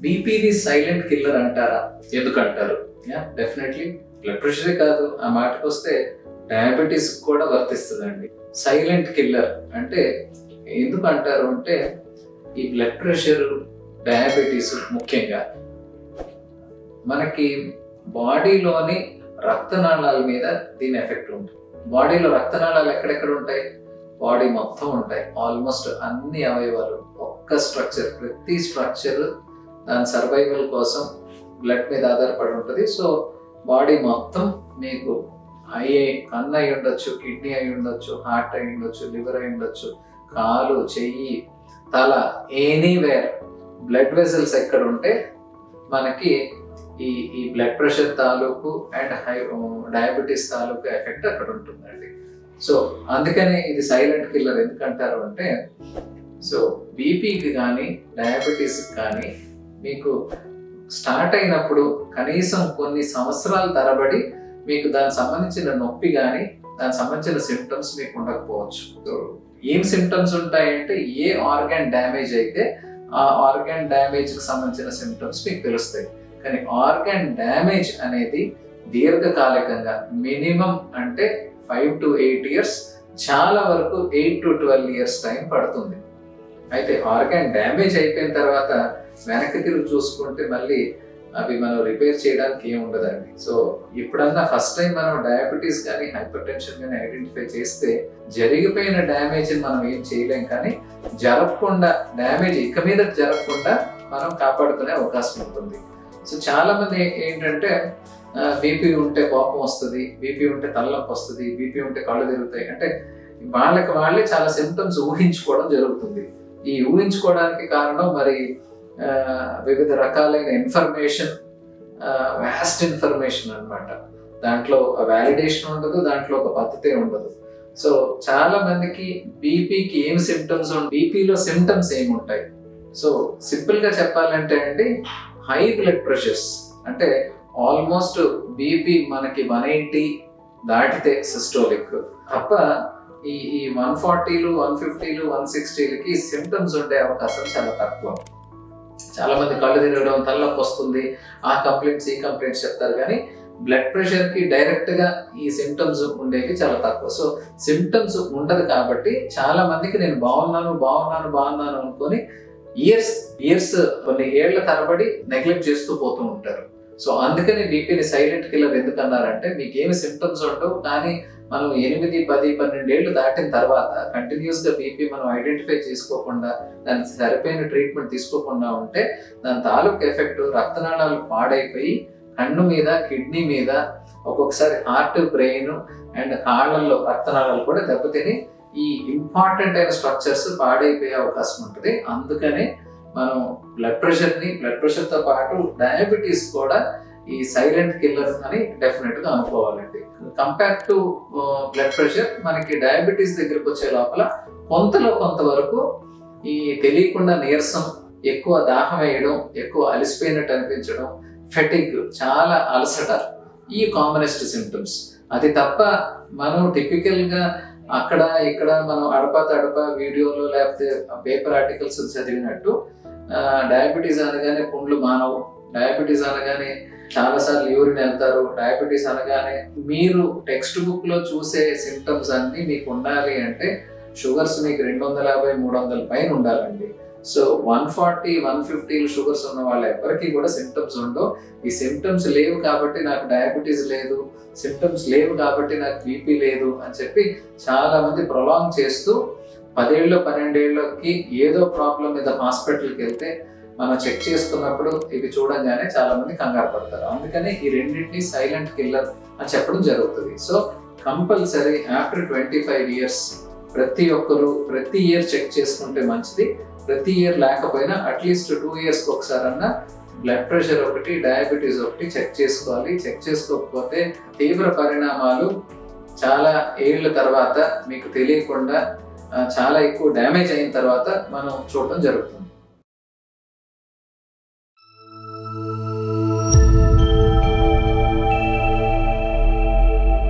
బీపీని silent killer అంటారా? ఎందుకంటారు? డెఫినెట్లీ బ్లడ్ ప్రెషరే కాదు, ఆ మాటకు వస్తే డయాబెటీస్ కూడా వర్తిస్తుందండి. సైలెంట్ కిల్లర్ అంటే ఎందుకు అంటారు అంటే, ఈ బ్లడ్ ప్రెషర్, డయాబెటీస్ ముఖ్యంగా మనకి బాడీలోని రక్తనాళాల మీద దీని ఎఫెక్ట్ ఉంటుంది. బాడీలో రక్తనాళాలు ఎక్కడెక్కడ ఉంటాయి? బాడీ మొత్తం ఉంటాయి. ఆల్మోస్ట్ అన్ని అవయవాలు, ఒక్క స్ట్రక్చర్, ప్రతి స్ట్రక్చర్ దాని సర్వైవల్ కోసం బ్లడ్ మీద ఆధారపడి ఉంటుంది. సో బాడీ మొత్తం మీకు కన్ను అయి ఉండొచ్చు, కిడ్నీ అయి ఉండొచ్చు, హార్ట్ అయి ఉండొచ్చు, లివర్ అయి ఉండొచ్చు, కాలు, చెయ్యి, తల, ఎనీవేర్ బ్లడ్ వెసల్స్ ఎక్కడ ఉంటే మనకి ఈ బ్లడ్ ప్రెషర్ తాలూకు అండ్ డయాబెటీస్ తాలూకు ఎఫెక్ట్ అక్కడ ఉంటుందండి. సో అందుకనే ఇది సైలెంట్ కిల్లర్ ఎందుకంటారు అంటే, సో బీపీకి కానీ డయాబెటీస్కి కానీ మీకు స్టార్ట్ అయినప్పుడు కనీసం కొన్ని సంవత్సరాల తరబడి మీకు దానికి సంబంధించిన నొప్పి కానీ దానికి సంబంధించిన సిమ్టమ్స్ మీకు ఉండకపోవచ్చు. సో ఏం సిమ్టమ్స్ ఉంటాయంటే, ఏ ఆర్గాన్ డ్యామేజ్ అయితే ఆ ఆర్గాన్ డ్యామేజ్కి సంబంధించిన సిమ్టమ్స్ మీకు తెలుస్తాయి. కానీ ఆర్గాన్ డ్యామేజ్ అనేది దీర్ఘకాలికంగా మినిమం అంటే 5 to 8 years, చాలా వరకు 8 to 12 years టైం పడుతుంది. అయితే ఆర్గాన్ డ్యామేజ్ అయిపోయిన తర్వాత వెనక్కి తిరిగి చూసుకుంటే మళ్ళీ అవి మనం రిపేర్ చేయడానికి ఏమి ఉండదండి. సో ఎప్పుడన్నా ఫస్ట్ టైం మనం డయాబెటీస్ కానీ హైపర్ టెన్షన్ కానీ ఐడెంటిఫై చేస్తే జరిగిపోయిన డ్యామేజ్ని మనం ఏం చేయలేం, కానీ జరగకుండా డ్యామేజ్ ఇక మీద జరగకుండా మనం కాపాడుకునే అవకాశం ఉంటుంది. సో చాలా మంది ఏంటంటే బీపీ ఉంటే కోపం వస్తుంది, బీపీ ఉంటే తలనొప్పి వస్తుంది, బీపీ ఉంటే కళ్ళు తిరుగుతాయి అంటే వాళ్ళకి వాళ్ళే చాలా సిమ్టమ్స్ ఊహించుకోవడం జరుగుతుంది. ఈ ఊహించుకోవడానికి కారణం మరి వివిధ రకాలైన ఇన్ఫర్మేషన్, వ్యాస్ట్ ఇన్ఫర్మేషన్ అన్నమాట. దాంట్లో వ్యాలిడేషన్ ఉండదు, దాంట్లో ఒక పద్ధతే ఉండదు. సో చాలా మందికి బీపీకి ఏం సిమ్టమ్స్, బీపీలో సిమ్టమ్స్ ఏమి ఉంటాయి? సో సింపుల్గా చెప్పాలంటే అండి, హై బ్లడ్ ప్రెషర్స్ అంటే ఆల్మోస్ట్ బీపీ మనకి 180 దాటితే సిస్టోలిక్ తప్ప ఈ 140లు, 150లు, 160లకి సిమ్టమ్స్ ఉండే అవకాశం చాలా తక్కువ. చాలా మంది కళ్ళు తిరగడం, తలనొప్పి వస్తుంది, ఆ కంప్లైంట్స్ ఈ కంప్లైంట్స్ చెప్తారు, కానీ బ్లడ్ ప్రెషర్కి డైరెక్ట్గా ఈ సిమ్టమ్స్ ఉండేవి చాలా తక్కువ. సో సిమ్టమ్స్ ఉండదు కాబట్టి చాలా మందికి నేను బాగున్నాను అనుకొని ఇయర్స్ కొన్ని ఏళ్ల తరబడి నెగ్లెక్ట్ చేస్తూ పోతూ ఉంటారు. సో అందుకని బీపీని సైలెంట్ కిల్లర్ ఎందుకు అన్నారంటే, మీకు ఏమి సిమ్టమ్స్ ఉండవు, కానీ మనం 8, 10, 12 ఏళ్ళు దాటిన తర్వాత కంటిన్యూస్గా బీపీ మనం ఐడెంటిఫై చేసుకోకుండా దానికి సరిపోయిన ట్రీట్మెంట్ తీసుకోకుండా ఉంటే దాని తాలూకు ఎఫెక్ట్ రక్తనాళాలు పాడైపోయి కన్ను మీద, కిడ్నీ మీద, ఒక్కొక్కసారి హార్ట్, బ్రెయిన్ అండ్ కాళ్ళల్లో రక్తనాళాలు కూడా దెబ్బతిని ఈ ఇంపార్టెంట్ అయిన స్ట్రక్చర్స్ పాడైపోయే అవకాశం ఉంటుంది. అందుకనే మనం బ్లడ్ ప్రెషర్తో పాటు డయాబెటీస్ కూడా ఈ సైలెంట్ కిల్లర్ అని డెఫినెట్గా అనుకోవాలండి. కంపేర్ టు బ్లడ్ ప్రెషర్ మనకి డయాబెటీస్ దగ్గరకు వచ్చే లోపల కొంత వరకు ఈ తెలియకుండా నీరసం, ఎక్కువ దాహం వేయడం, ఎక్కువ అలసిపోయినట్టు అనిపించడం, ఫెటిగ్, చాలా అలసట, ఈ కామనెస్ట్ సిమ్టమ్స్. అది తప్ప మనం టిపికల్గా అక్కడ ఇక్కడ మనం అడపా వీడియోలో లేకపోతే పేపర్ ఆర్టికల్స్ చదివినట్టు డయాబెటీస్ అనగానే పుండ్లు మానవు, డయాబెటీస్ అనగానే చాలాసార్లు యూరిన్ వెళ్తారు, డయాబెటీస్ అనగానే మీరు టెక్స్ట్ బుక్లో చూసే సిమ్టమ్స్ అన్నీ మీకు ఉండాలి అంటే షుగర్స్ మీకు 250, 300 పైన ఉండాలండి. సో 140, 150 షుగర్స్ ఉన్న వాళ్ళు ఎవరికి కూడా సిమ్టమ్స్ ఉండవు. ఈ సిమ్టమ్స్ లేవు కాబట్టి నాకు డయాబెటీస్ లేదు, సిమ్టమ్స్ లేవు కాబట్టి నాకు బీపీ లేదు అని చెప్పి చాలా మంది ప్రొలాంగ్ చేస్తూ 10 ఏళ్ళు, 12 ఏళ్ళకి ఏదో ప్రాబ్లం మీద హాస్పిటల్కి వెళ్తే మనం చెక్ చేసుకున్నప్పుడు ఇవి చూడంగానే చాలా మంది కంగారు పడతారు. అందుకని ఈ రెండింటిని సైలెంట్ కిల్లర్ అని చెప్పడం జరుగుతుంది. సో కంపల్సరీ ఆఫ్టర్ 25 years ప్రతి ఒక్కరు ప్రతి ఇయర్ చెక్ చేసుకుంటే మంచిది. ప్రతి ఇయర్ లేకపోయినా అట్లీస్ట్ 2 yearsకి ఒకసారన్నా బ్లడ్ ప్రెషర్ ఒకటి, డయాబెటీస్ ఒకటి చెక్ చేసుకోవాలి. చెక్ చేసుకోకపోతే తీవ్ర పరిణామాలు చాలా ఏళ్ళ తర్వాత మీకు తెలియకుండా చాలా ఎక్కువ డ్యామేజ్ అయిన తర్వాత మనం చూడటం జరుగుతుంది.